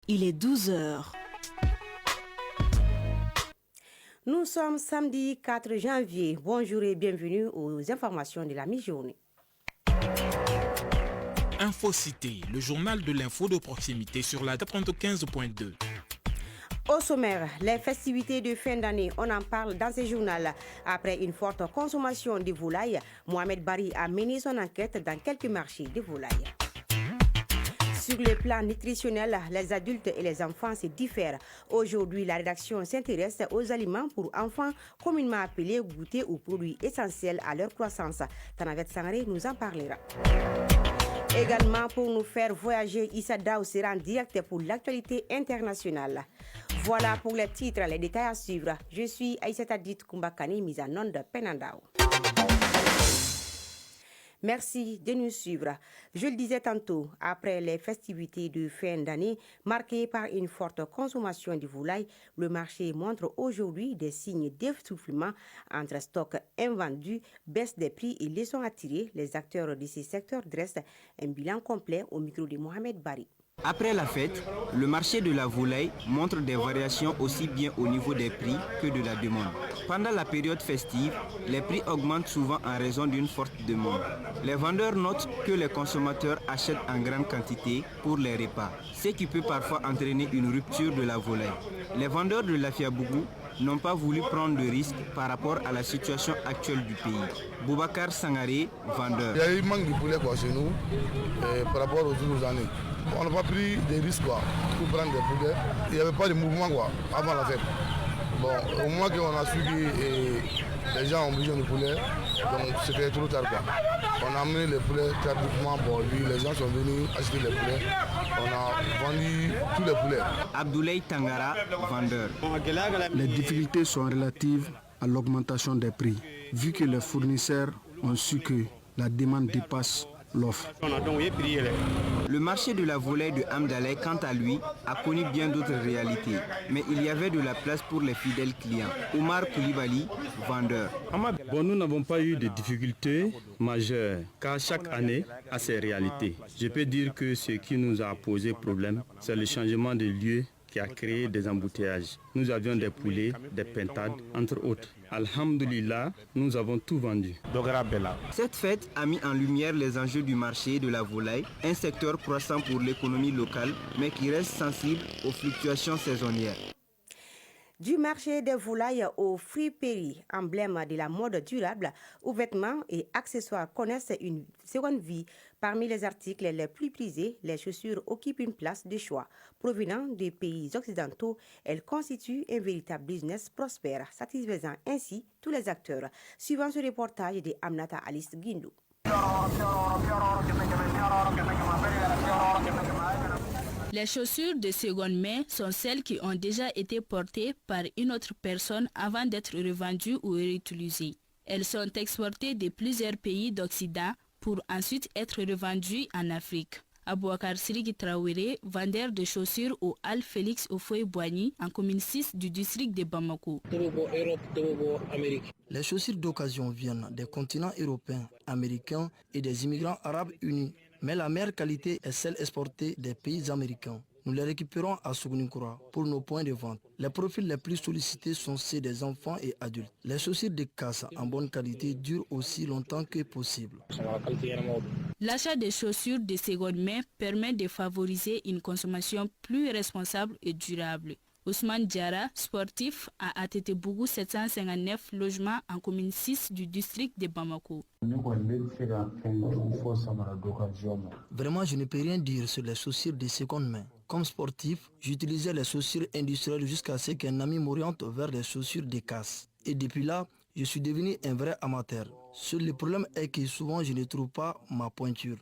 Il est 12 heures. Nous sommes samedi 4 janvier. Bonjour et bienvenue aux informations de la mi-journée. Infocité, le journal de l'info de proximité sur la 95.2. Au sommaire, les festivités de fin d'année, on en parle dans ce journal. Après une forte consommation de volailles, Mohamed Bari a mené son enquête dans quelques marchés de volailles. Sur le plan nutritionnel, les adultes et les enfants se diffèrent. Aujourd'hui, la rédaction s'intéresse aux aliments pour enfants, communément appelés goûters ou produits essentiels à leur croissance. Tanavet Sangaré nous en parlera. Également, pour nous faire voyager, Issa Daou sera en direct pour l'actualité internationale. Voilà pour les titres, les détails à suivre. Je suis Aïssata Dit Koumbakani, mise en onde Penandao. Merci de nous suivre. Je le disais tantôt, après les festivités de fin d'année marquées par une forte consommation de volailles, le marché montre aujourd'hui des signes d'essoufflement entre stocks invendus, baisse des prix et laissons attirer. Les acteurs de ces secteurs dressent un bilan complet au micro de Mohamed Bari. Après la fête, le marché de la volaille montre des variations aussi bien au niveau des prix que de la demande. Pendant la période festive, les prix augmentent souvent en raison d'une forte demande. Les vendeurs notent que les consommateurs achètent en grande quantité pour les repas, ce qui peut parfois entraîner une rupture de la volaille. Les vendeurs de l'Afiabougou n'ont pas voulu prendre de risques par rapport à la situation actuelle du pays. Boubacar Sangaré, vendeur. Il y a eu manque de poulet chez nous par rapport aux autres années. On n'a pas pris des risques pour prendre des poulets. Il n'y avait pas de mouvement avant la fête. Bon, au moment qu'on a su que les gens ont besoin de poulet, donc c'était trop tard. On a amené les poulets tardivement. Bon, les gens sont venus acheter les poulets. On a vendu tous les poulets. Abdoulaye Tangara, vendeur. Les difficultés sont relatives à l'augmentation des prix, vu que les fournisseurs ont su que la demande dépasse l'offre. Le marché de la volaille de Hamdalay, quant à lui, a connu bien d'autres réalités. Mais il y avait de la place pour les fidèles clients. Omar Koulibaly, vendeur. Bon, nous n'avons pas eu de difficultés majeures, car chaque année a ses réalités. Je peux dire que ce qui nous a posé problème, c'est le changement de lieu qui a créé des embouteillages. Nous avions des poulets, des pintades, entre autres. Alhamdulillah, nous avons tout vendu. Cette fête a mis en lumière les enjeux du marché de la volaille, un secteur croissant pour l'économie locale, mais qui reste sensible aux fluctuations saisonnières. Du marché des volailles aux friperies, emblème de la mode durable, où vêtements et accessoires connaissent une seconde vie. Parmi les articles les plus prisés, les chaussures occupent une place de choix. Provenant des pays occidentaux, elles constituent un véritable business prospère, satisfaisant ainsi tous les acteurs. Suivant ce reportage de Amnata Alice Guindou. Les chaussures de seconde main sont celles qui ont déjà été portées par une autre personne avant d'être revendues ou réutilisées. Elles sont exportées de plusieurs pays d'Occident pour ensuite être revendues en Afrique. Abouakar Sirigi Traoré, vendeur de chaussures au Al Félix Ofoé-Boigny, en commune 6 du district de Bamako. Les chaussures d'occasion viennent des continents européens, américains et des immigrants arabes unis. Mais la meilleure qualité est celle exportée des pays américains. Nous les récupérons à Sougounikura pour nos points de vente. Les profils les plus sollicités sont ceux des enfants et adultes. Les chaussures de casse en bonne qualité durent aussi longtemps que possible. L'achat des chaussures de seconde main permet de favoriser une consommation plus responsable et durable. Ousmane Diara, sportif, a ATT Bougou 759 logements en commune 6 du district de Bamako. Vraiment, je ne peux rien dire sur les chaussures de seconde main. Comme sportif, j'utilisais les chaussures industrielles jusqu'à ce qu'un ami m'oriente vers les chaussures de casse. Et depuis là, je suis devenu un vrai amateur. Seul le problème est que souvent je ne trouve pas ma pointure.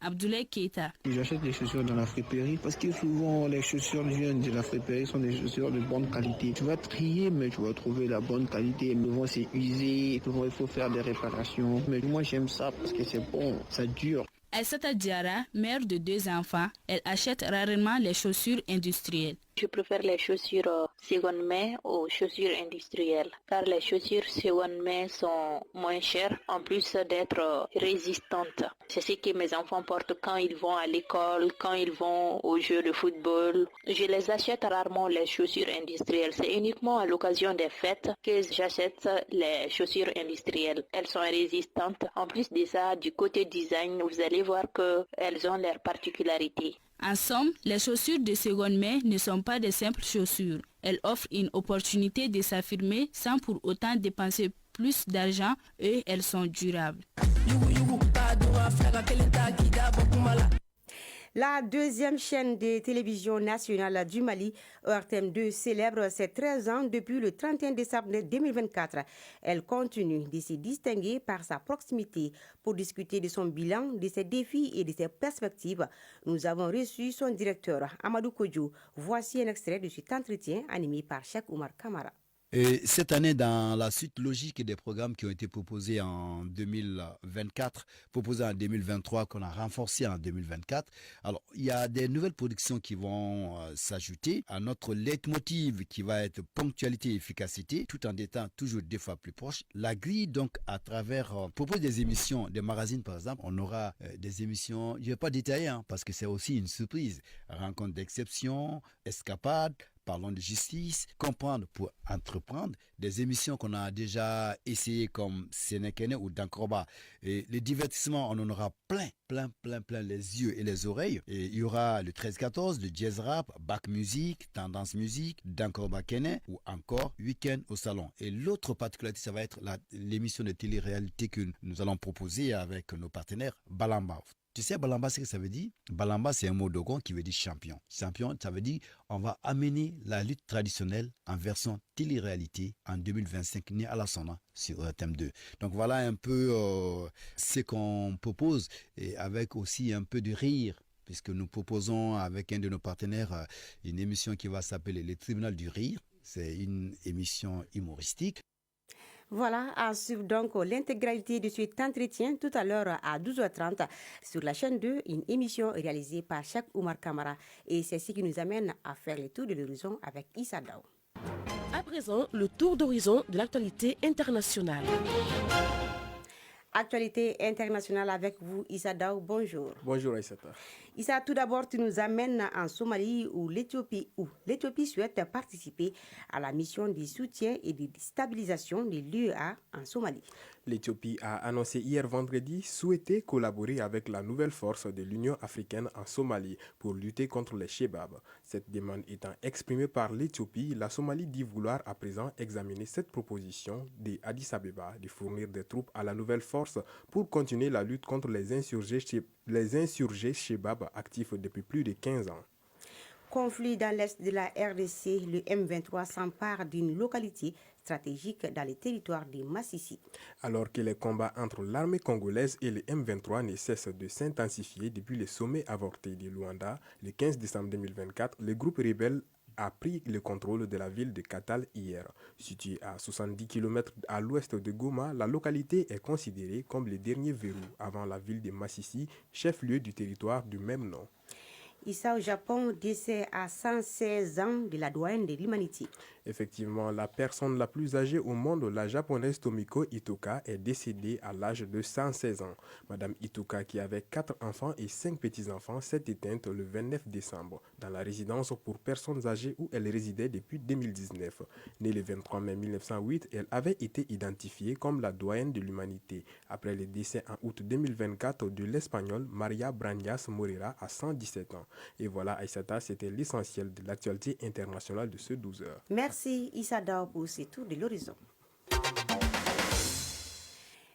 Abdoulaye Keita. J'achète des chaussures dans la friperie parce que souvent les chaussures jeunes de la friperie sont des chaussures de bonne qualité. Tu vas trier mais tu vas trouver la bonne qualité. Souvent c'est usé, souvent il faut faire des réparations. Mais moi j'aime ça parce que c'est bon, ça dure. Aïssata Diara, mère de 2 enfants, elle achète rarement les chaussures industrielles. Je préfère les chaussures seconde main aux chaussures industrielles car les chaussures seconde main sont moins chères en plus d'être résistantes. C'est ce que mes enfants portent quand ils vont à l'école, quand ils vont aux jeux de football. Je les achète rarement les chaussures industrielles. C'est uniquement à l'occasion des fêtes que j'achète les chaussures industrielles. Elles sont résistantes. En plus de ça, du côté design, vous allez voir qu'elles ont leurs particularités. En somme, les chaussures de seconde main ne sont pas de simples chaussures. Elles offrent une opportunité de s'affirmer sans pour autant dépenser plus d'argent et elles sont durables. La deuxième chaîne de télévision nationale du Mali, ORTM2, célèbre ses 13 ans depuis le 31 décembre 2024. Elle continue de se distinguer par sa proximité. Pour discuter de son bilan, de ses défis et de ses perspectives, nous avons reçu son directeur, Amadou Kodjo. Voici un extrait de cet entretien animé par Cheikh Oumar Kamara. Et cette année, dans la suite logique des programmes qui ont été proposés en 2024, proposés en 2023, qu'on a renforcés en 2024, alors il y a des nouvelles productions qui vont s'ajouter à notre leitmotiv qui va être ponctualité et efficacité, tout en étant toujours 2 fois plus proche. La grille, donc, à travers, propose des émissions, des magazines par exemple, on aura des émissions, je ne vais pas détailler, parce que c'est aussi une surprise, rencontre d'exception, escapade, parlons de justice, comprendre pour entreprendre, des émissions qu'on a déjà essayées comme Sénékene ou Dankroba. Et les divertissements, on en aura plein, les yeux et les oreilles. Et il y aura le 13-14, le jazz rap, back music, tendance musique, Dankroba Kene ou encore week-end au salon. Et l'autre particularité, ça va être l'émission de télé-réalité que nous allons proposer avec nos partenaires Balamba. Tu sais, Balamba, c'est ce que ça veut dire? Balamba, c'est un mot dogon qui veut dire champion. Champion, ça veut dire on va amener la lutte traditionnelle en version télé-réalité en 2025, né à la Sona sur thème 2. Donc voilà un peu ce qu'on propose et avec aussi un peu de rire, puisque nous proposons avec un de nos partenaires une émission qui va s'appeler Le Tribunal du Rire. C'est une émission humoristique. Voilà, à suivre donc l'intégralité de cet entretien tout à l'heure à 12h30 sur la chaîne 2, une émission réalisée par Cheikh Oumar Kamara. Et c'est ce qui nous amène à faire le tour de l'horizon avec Issa Daou. À présent, le tour d'horizon de l'actualité internationale. Actualité internationale avec vous, Issa Daou, bonjour. Bonjour Aïssata. Issa, tout d'abord, tu nous amènes en Somalie où l'Éthiopie souhaite participer à la mission de soutien et de stabilisation de l'UEA en Somalie. L'Éthiopie a annoncé hier vendredi souhaiter collaborer avec la nouvelle force de l'Union africaine en Somalie pour lutter contre les Shebabs. Cette demande étant exprimée par l'Éthiopie, la Somalie dit vouloir à présent examiner cette proposition d'Addis Abeba de fournir des troupes à la nouvelle force pour continuer la lutte contre les insurgés Shebabs actifs depuis plus de 15 ans. Conflit dans l'est de la RDC, le M23 s'empare d'une localité stratégique dans les territoires de Massissi. Alors que les combats entre l'armée congolaise et le M23 ne cessent de s'intensifier depuis le sommet avorté de Luanda, le 15 décembre 2024, le groupe rebelle a pris le contrôle de la ville de Katal hier. Située à 70 km à l'ouest de Goma, la localité est considérée comme le dernier verrou avant la ville de Massissi, chef-lieu du territoire du même nom. Issa, au Japon, décès à 116 ans de la doyenne de l'humanité. Effectivement, la personne la plus âgée au monde, la japonaise Tomiko Itoka, est décédée à l'âge de 116 ans. Madame Itoka, qui avait 4 enfants et 5 petits-enfants, s'est éteinte le 29 décembre dans la résidence pour personnes âgées où elle résidait depuis 2019. Née le 23 mai 1908, elle avait été identifiée comme la doyenne de l'humanité après le décès en août 2024 de l'Espagnole Maria Brañas Morera à 117 ans. Et voilà, Aïssata, c'était l'essentiel de l'actualité internationale de ce 12 heures. Merci Issa Daou pour ce tour de l'horizon.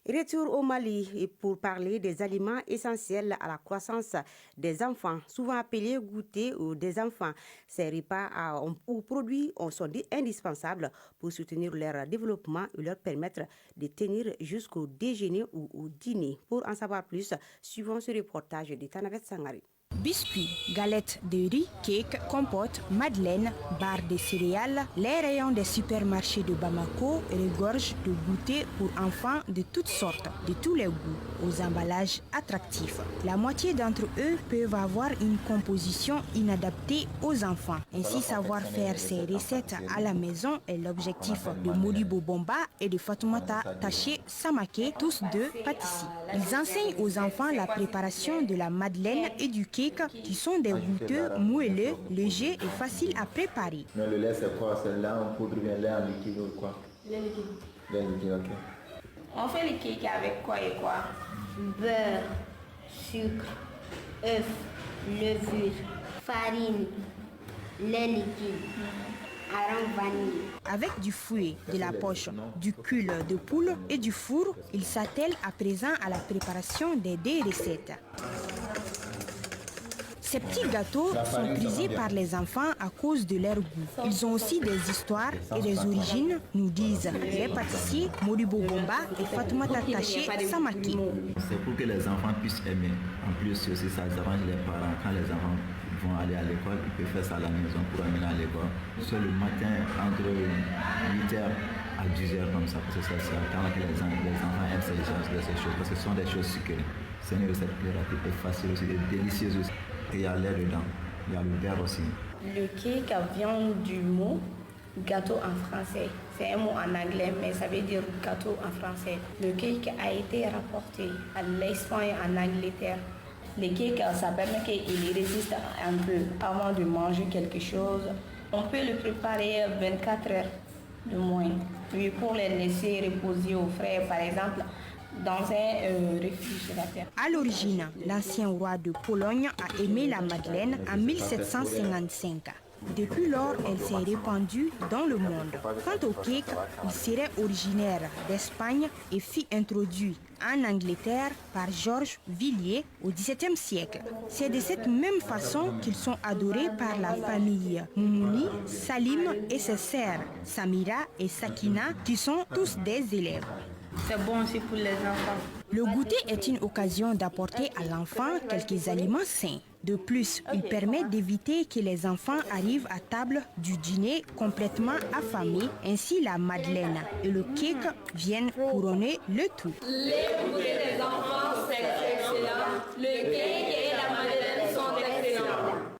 Retour au Mali pour parler des aliments essentiels à la croissance des enfants, souvent appelés goûters ou des enfants. Ces repas ou produits sont indispensables pour soutenir leur développement et leur permettre de tenir jusqu'au déjeuner ou au dîner. Pour en savoir plus, suivons ce reportage de Tanavet Sangari. Biscuits, galettes de riz, cakes, compotes, madeleines, barres de céréales, les rayons des supermarchés de Bamako regorgent de goûters pour enfants de toutes sortes, de tous les goûts. aux emballages attractifs. La moitié d'entre eux peuvent avoir une composition inadaptée aux enfants. Ainsi, savoir faire ces recettes à la maison est l'objectif de Modibo Bomba et de Fatoumata Taché Samake, tous deux pâtissiers. Ils enseignent aux enfants la préparation de la madeleine et du cake qui sont des goûteux moelleux, légers et faciles à préparer. Mais le lait c'est quoi? C'est lait en poudre ou bien lait en liquide ou quoi? Lait liquide. Lait liquide, ok. On fait le cake avec quoi et quoi? Beurre, sucre, œuf, levure, farine, lait liquide, arôme vanille. Avec du fouet, de la poche, du cul de poule et du four, ils s'attellent à présent à la préparation des deux recettes. Ces petits gâteaux sont prisés par les enfants à cause de leur goût. Ils ont aussi des histoires et des origines, nous disent les pâtissiers Modibo Bomba et Fatoumata Taché Samaki. C'est pour que les enfants puissent aimer. En plus, aussi, ça arrange les parents. Quand les enfants vont aller à l'école, ils peuvent faire ça à la maison pour amener à l'école. C'est le matin entre 8h à 10h comme ça, parce que c'est quand les enfants aiment ces choses, parce que ce sont des choses sucrées. C'est une recette plus rapide et facile aussi, et délicieuse aussi. Et il y a l'air dedans, il y a le beurre aussi. Le cake vient du mot gâteau en français. C'est un mot en anglais, mais ça veut dire gâteau en français. Le cake a été rapporté à l'Espagne en Angleterre. Le cake, ça permet qu'il résiste un peu avant de manger quelque chose. On peut le préparer 24 heures de moins. Puis pour les laisser reposer au frais, par exemple, dans un réfrigérateur. À l'origine, l'ancien roi de Pologne a aimé la madeleine en 1755. Depuis lors, elle s'est répandue dans le monde. Quant au cake, il serait originaire d'Espagne et fut introduit en Angleterre par Georges Villiers au XVIIe siècle. C'est de cette même façon qu'ils sont adorés par la famille Moumouni, Salim et ses sœurs, Samira et Sakina, qui sont tous des élèves. C'est bon aussi pour les enfants. Le goûter est une occasion d'apporter à l'enfant quelques aliments sains. De plus, il permet d'éviter que les enfants arrivent à table du dîner complètement affamés. Ainsi, la madeleine et le cake viennent couronner le tout. Les goûters des enfants, c'est excellent. Le cake et la madeleine sont excellents.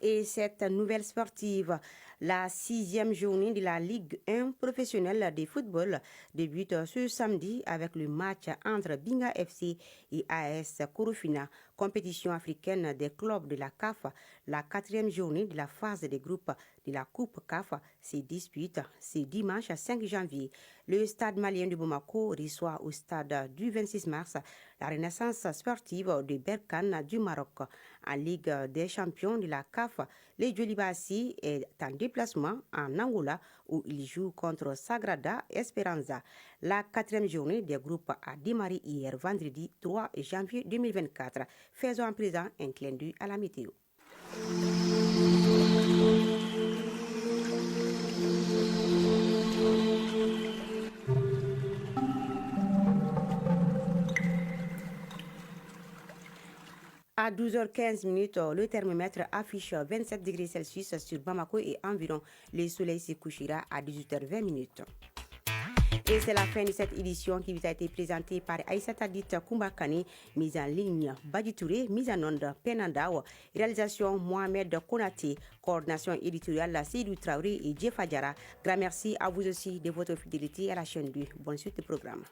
Et cette nouvelle sportive, la 6e journée de la Ligue 1 professionnelle de football débute ce samedi avec le match entre Binga FC et AS Korofina, compétition africaine des clubs de la CAF. La 4e journée de la phase des groupes de la Coupe CAF se dispute ce dimanche 5 janvier. Le stade malien de Bamako reçoit au stade du 26 mars la Renaissance sportive de Berkane du Maroc. En Ligue des champions de la CAF, les Djolibassi est en déplacement en Angola où il joue contre Sagrada Esperanza. La 4e journée des groupes a démarré hier vendredi 3 janvier 2024. Faisons à présent un clin d'œil à la météo. À 12h15, le thermomètre affiche 27 degrés Celsius sur Bamako et environ. Le soleil se couchera à 18h20. Et c'est la fin de cette édition qui vous a été présentée par Aïssata Dit Koumbakane, mise en ligne Badi Touré, mise en onde Penandao, réalisation Mohamed Konaté, coordination éditoriale Seydou Traoré et Jeff Adjara. Grand merci à vous aussi de votre fidélité à la chaîne 2. Bonne suite du programme.